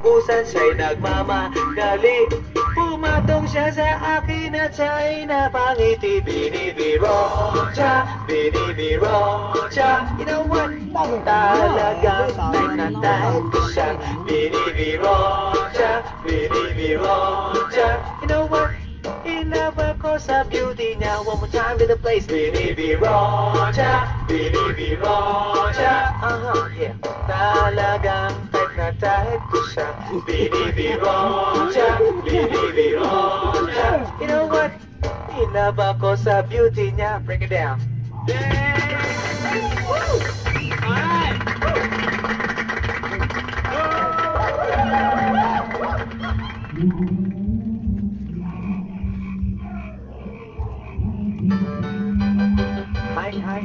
katapusan siya'y nagmamadali. Pumatong siya sa akin at siya'y napangiti. Binibiro siya, binibiro siya. You know what? Talagang type na type ko siya. Binibiro siya, binibiro siya. You know what? In love ako sa beauty niya. One more time to the place. Binibiro siya, binibiro siya. Yeah. Talagang type na type ko siya. Binibiro siya, binibiro siya. You know what? In love ako sa beauty niya. Break it down. Alright. Hi.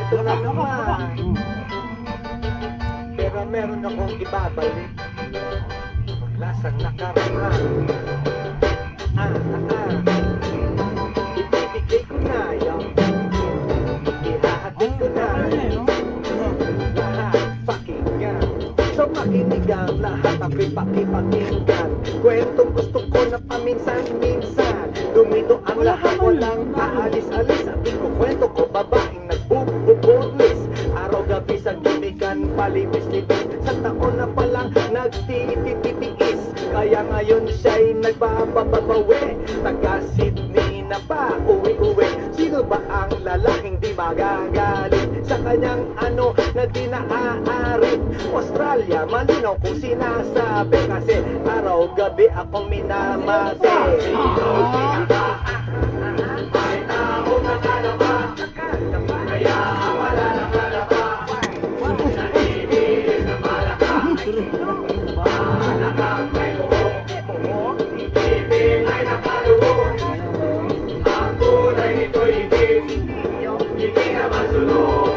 Ito na naman. Pero meron akong ibabalik. Lasang nakaraan. Ibibigay ko na yan. Ihahatid ko na lahat pakinggan. So makinig ang lahat ang pakipakinggan. Kwentong gusto ko na paminsan-minsan. Dumito ang lahat, walang aalis-alis. At ikukwento ko babaeng nagbububutlis. Araw-gabi sa gimikan, palibis-libis. Sa taon na palang nagtititiis. Kaya ngayon siya'y nagbababawi. Taga Sydney na pa, uwi-uwi. Sino ba ang lalaking di magagalit sa kanyang ano na di naaarit? Australia, malinaw kung sinasabi. Kasi araw-gabi akong minamati. May tao nakalaba, kaya wala nakalaba. Naiibig na malaka, malakang may buhok. Ibig ay nakaluhok. Ang kulay nito'y itim, hindi na masunod.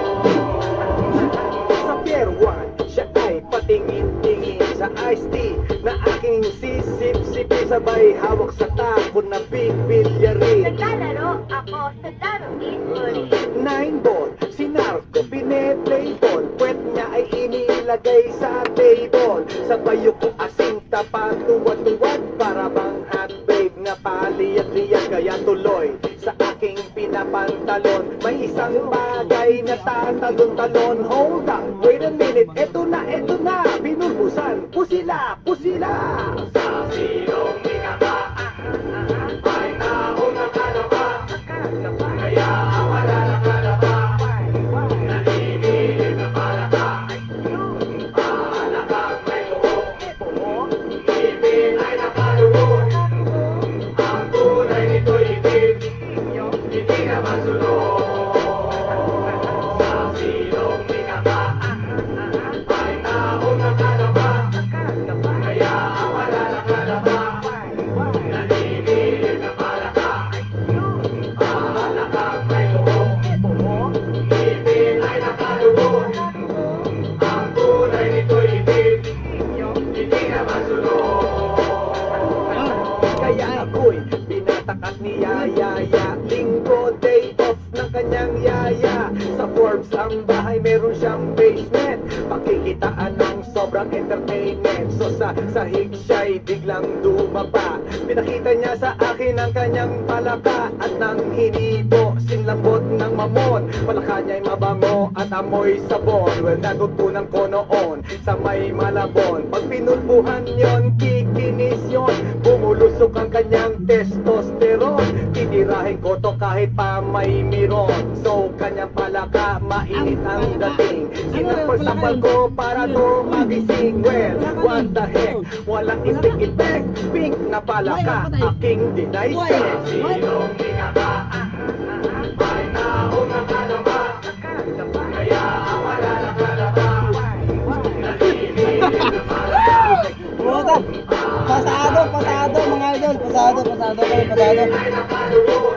Sa Pier 1, siya ay patingin-tingin sa iced tea na aking sisip-sipi. Sabay hawak sa tako na bibilyarin. Naglalaro ako sa laruin ulit. 9 ball, si Narco pine-play ball. Puwet niya ay inilagay sa table. Sabay ko asing tapat, tuwad-tuwad. Para bang hot babe na paliyat-liyat. Kaya tuloy sa aking pinapantalon. May isang bagay na tatalon-talon. Hold up, wait a minute, eto na, binulbusan. Pusila, pusila. Sa silong minaka, may tao nakalaba. Kaya wala nakalaba. Naiibig na palaka, palakang may buhok. Ibig ay nakaluhok. Ang kulay nito'y itim, hindi na masunod. Sa silong minaka, may tao nakalaba. Kaya wala nakalaba. Naiibig na palaka, palakang may buhok. Ibig ay nakaluhok. Ang kulay nito'y itim, hindi na masunod. Kaya ako'y binatakat ni Yaya. Linggo, day off ng kanyang yaya. Sa Forbes ang bahay, meron siyang basement. Pakikitaan ng sobrang entertainment. So sa sahig siya'y biglang dumapa. Pinakita niya sa akin ang kanyang palaka. At nang hinipo, sinlambot ng mamon. Palaka niya'y mabango at amoy sabon. Well, natutunan ko noon sa may Malabon. Pag pinulbuhan yon, kikinis yon. Bumulusok ang kanyang testosterone. Titirahin ko to kahit pa may miron. So kanyang palaka, mainit ang dating. Sinampal-sampal ko para to magising. Well, what the heck, walang ipik-ipik. Pink na palaka, aking dinaysek. Silong minaka, may tao nakalaba. Kaya wala nakalaba. Naiibig na palaka. Pasado mga idol, pasado. Ibig ay nakaluhok.